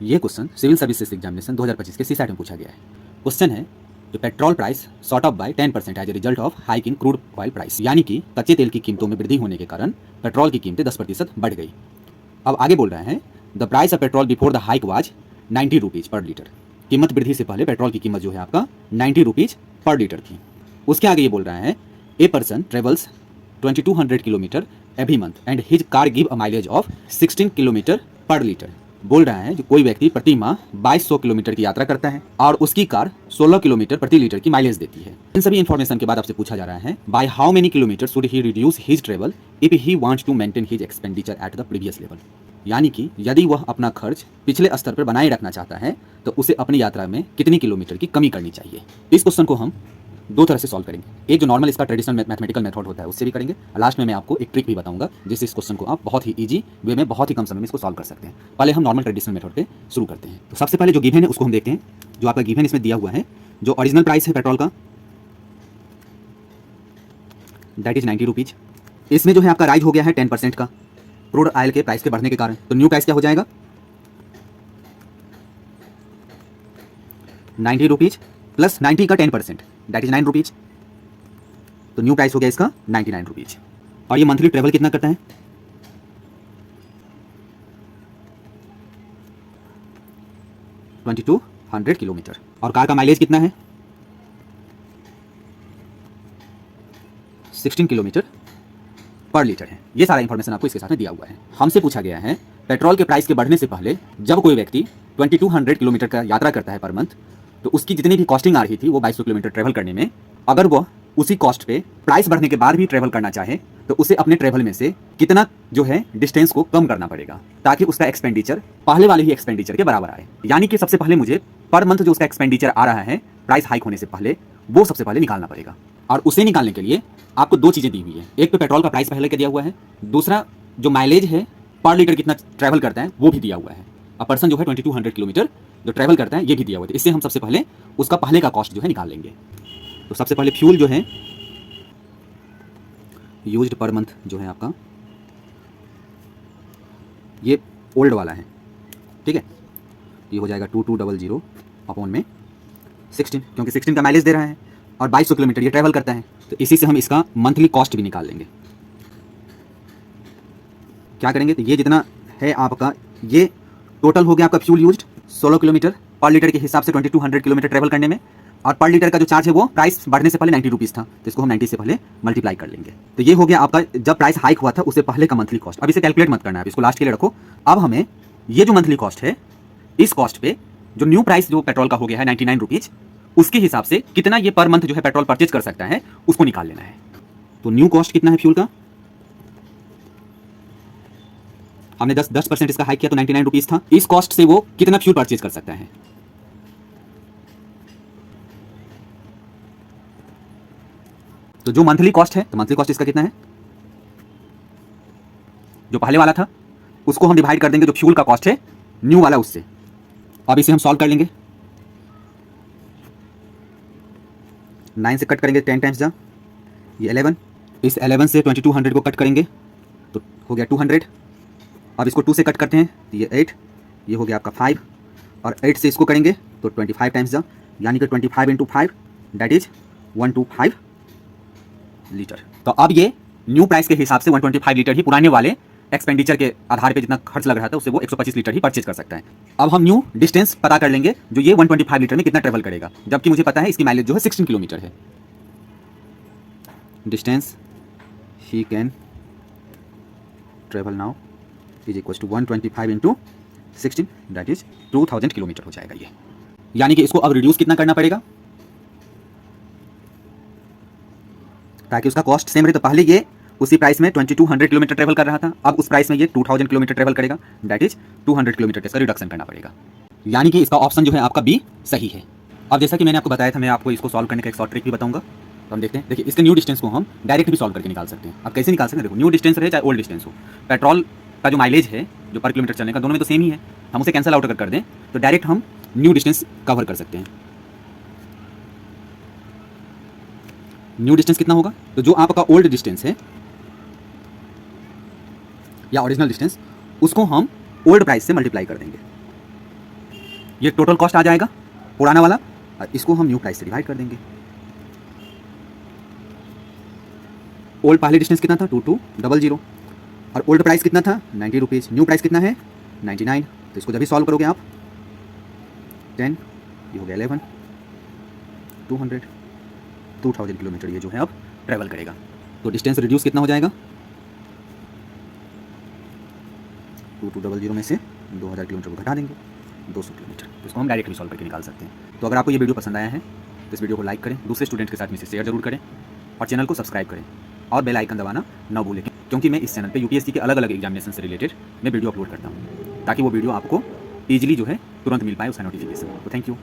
ये question civil services examination 2025 के CSAT में पूछा गया है। क्वेश्चन है जो petrol price shot up by 10% as a result of hike in crude oil price, यानी कि कच्चे तेल की कीमतों में वृद्धि होने के कारण पेट्रोल की कीमतें 10% बढ़ गई। अब आगे बोल रहे हैं the price of petrol before the hike was 90 rupees पर लीटर। कीमत वृद्धि से पहले पेट्रोल की कीमत जो है आपका 90 रुपीज़ पर लीटर थी। उसके आगे ये बोल रहे हैं a person travels 2200 kilometre every month and his car give a mileage of 16 kilometre पर लीटर। बोल रहा है जो कोई व्यक्ति प्रति माह 2200 किलोमीटर की यात्रा करता है और उसकी कार 16 किलोमीटर प्रति लीटर की माइलेज देती है। इन सभी इन्फॉर्मेशन के बाद आपसे पूछा जा रहा है by how many kilometre should he reduce his travel if he wants to maintain his expenditure at the previous level, यानी कि यदि वह अपना खर्च पिछले स्तर पर बनाए रखना चाहता है तो उसे अपनी यात्रा में कितनी किलोमीटर की कमी करनी चाहिए। इस क्वेश्चन को हम दो तरह से सॉल्व करेंगे। एक जो नॉर्मल इसका ट्रेडिशनल मैथमेटिकल मेथड होता है उससे भी करेंगे, लास्ट में मैं आपको एक ट्रिक भी बताऊंगा जिससे इस क्वेश्चन को आप बहुत ही इजी वे में बहुत ही कम समय में इसको सॉल्व कर सकते हैं। पहले हम नॉर्मल ट्रेडिशनल मेथड पे शुरू करते हैं। तो सबसे पहले जो गिवन है उसको हम देखते हैं। जो आपका गिवन इसमें दिया हुआ है, जो ओरिजिनल प्राइस है पेट्रोल का दैट इज 90 रुपीज़। इसमें जो है आपका राइज हो गया है 10% का क्रूड ऑयल के प्राइस के बढ़ने के कारण। तो न्यू प्राइस क्या हो जाएगा 90 रुपीज़ प्लस 90 का 10% दैट इज 9 रुपीज़। तो न्यू प्राइस हो गया इसका 99 रुपीज़। और ये मंथली ट्रेवल कितना करता है 2200 किलोमीटर। और कार का माइलेज कितना है 16 किलोमीटर पर लीटर है। ये सारा इंफॉर्मेशन आपको इसके साथ में दिया हुआ है। हमसे पूछा गया है पेट्रोल के प्राइस के बढ़ने से पहले जब कोई व्यक्ति 2200 किलोमीटर का यात्रा करता है पर मंथ, तो उसकी जितनी भी कॉस्टिंग आ रही थी वो 2200 किलोमीटर ट्रेवल करने में, अगर वह उसी कॉस्ट पे प्राइस बढ़ने के बाद भी ट्रेवल करना चाहे तो उसे अपने ट्रेवल में से कितना जो है डिस्टेंस को कम करना पड़ेगा ताकि उसका एक्सपेंडिचर पहले वाले ही एक्सपेंडिचर के बराबर आए। यानी कि सबसे पहले मुझे पर मंथ जो उसका एक्सपेंडिचर आ रहा है प्राइस हाइक होने से पहले वो सबसे पहले निकालना पड़ेगा। और उसे निकालने के लिए आपको दो चीज़ें दी हुई है। एक तो पेट्रोल का प्राइस पहले का दिया हुआ है, दूसरा जो माइलेज है पर लीटर कितना ट्रैवल करता है वो भी दिया हुआ है। अ पर्सन जो है 2200 किलोमीटर जो ट्रैवल करता है ये भी दिया हुआ है। इससे हम सबसे पहले उसका पहले का कॉस्ट जो है निकाल लेंगे। तो सबसे पहले फ्यूल जो है यूज्ड पर मंथ जो है आपका ये ओल्ड वाला है, ठीक है। ये हो जाएगा 2200 अपॉन में 16, क्योंकि 16 का माइलेज दे रहा है और 2200 किलोमीटर ये ट्रैवल करता है। तो इसी से हम इसका मंथली कॉस्ट भी निकाल लेंगे। क्या करेंगे तो ये जितना है आपका ये टोटल हो गया आपका फ्यूल यूज्ड 16 किलोमीटर पर लीटर के हिसाब से 2200 किलोमीटर ट्रैवल करने में, और पर लीटर का जो चार्ज है वो प्राइस बढ़ने से पहले 90 रुपीज़ था, तो इसको हम 90 से पहले मल्टीप्लाई कर लेंगे। तो ये हो गया आपका जब प्राइस हाइक हुआ था उससे पहले का मंथली कॉस्ट। अब इसे कैलकुलेट मत करना है, इसको लास्ट के लिए रखो। अब हमें ये जो मंथली कॉस्ट है इस कॉस्ट पे जो न्यू प्राइस जो पेट्रोल का हो गया है 99 रुपीज़, उसके हिसाब से कितना ये पर मंथ जो है पेट्रोल परचेज कर सकता है उसको निकाल लेना है। तो न्यू कॉस्ट कितना है फ्यूल का, हमने 10% इसका हाइक किया तो 99 रुपीज़ था। इस कॉस्ट से वो कितना फ्यूल परचेज कर सकता है, तो जो मंथली कॉस्ट है तो मंथली कॉस्ट इसका कितना है, जो पहले वाला था उसको हम डिवाइड कर देंगे जो फ्यूल का कॉस्ट है न्यू वाला उससे। अब इसे हम सॉल्व कर लेंगे। 9 से कट करेंगे 10 टाइम्स जा ये 11, इस 11 से 2200 को कट करेंगे तो हो गया 200। अब इसको 2 से कट करते हैं तो ये 8, ये हो गया आपका 5, और 8 से इसको करेंगे तो 25 टाइम्स जा, यानी कि 25 × 5 दैट इज 125 लीटर। तो अब ये न्यू प्राइस के हिसाब से 125 लीटर ही पुराने वाले एक्सपेंडिचर के आधार पे जितना खर्च लग रहा था उससे वो 125 लीटर ही परचेज कर सकता है। अब हम न्यू डिस्टेंस पता कर लेंगे जो ये 125 लीटर में कितना ट्रेवल करेगा, जबकि मुझे पता है इसकी माइलेज जो है 16 किलोमीटर है। Distance he can travel now is equal to 125 × 16 that is 2000 kilometre हो जाएगा ये। यानी कि इसको अब रिड्यूस कितना करना पड़ेगा ताकि उसका कॉस्ट सेम रहे। तो पहले ये उसी प्राइस में 2200 किलोमीटर ट्रेवल कर रहा था, अब उस प्राइस में ये 2000 किलोमीटर ट्रेवल करेगा दैट इज 200 किलोमीटर इसका रिडक्शन करना पड़ेगा। यानी कि इसका ऑप्शन जो है आपका बी सही है। अब जैसा कि मैंने आपको बताया था मैं आपको इसको सॉल्व करने का एक शॉर्ट ट्रिक भी बताऊंगा। तो हम देखते हैं। देखिए इसके न्यू डिस्टेंस को हम डायरेक्ट भी सॉल्व करके निकाल सकते हैं। अब कैसे निकाल सकते हैं, देखो न्यू डिस्टेंस रहे चाहे ओल्ड डिस्टेंस हो, पेट्रोल का जो माइलेज है जो पर किलोमीटर चलने का दोनों में तो सेम ही है, हम उसे कैंसिल आउट अगर कर दें तो डायरेक्ट हम न्यू डिस्टेंस कवर कर सकते हैं। न्यू डिस्टेंस कितना होगा, तो जो आपका ओल्ड डिस्टेंस है या ओरिजिनल डिस्टेंस उसको हम ओल्ड प्राइस से मल्टीप्लाई कर देंगे। ये टोटल कॉस्ट आ जाएगा पुराना वाला, और इसको हम न्यू प्राइस से डिवाइड कर देंगे। ओल्ड पहले डिस्टेंस कितना था 2200, और ओल्ड प्राइस कितना था 90 रुपीज़, न्यू प्राइस कितना है 99। तो इसको जब भी सॉल्व करोगे आप 10, ये हो गया 11, 200, 2000 किलोमीटर ये जो है अब ट्रैवल करेगा। तो डिस्टेंस रिड्यूस कितना हो जाएगा, 2200 में से 2000 किलोमीटर को घटा देंगे 200 किलोमीटर। तो इसको हम डायरेक्टली सॉल्व करके निकाल सकते हैं। तो अगर आपको ये वीडियो पसंद आया है तो इस वीडियो को लाइक करें, दूसरे स्टूडेंट के साथ में इसे शेयर जरूर करें, और चैनल को सब्सक्राइब करें और बेल आइकन दबाना ना भूलें, क्योंकि मैं इस चैनल पे यूपीएससी के अलग अलग एग्जामिनेशन से रिलेटेड मैं वीडियो अपलोड करता हूँ, ताकि वो वीडियो आपको ईजिली जो है तुरंत मिल पाए उसका नोटिफिकेशन। तो थैंक यू।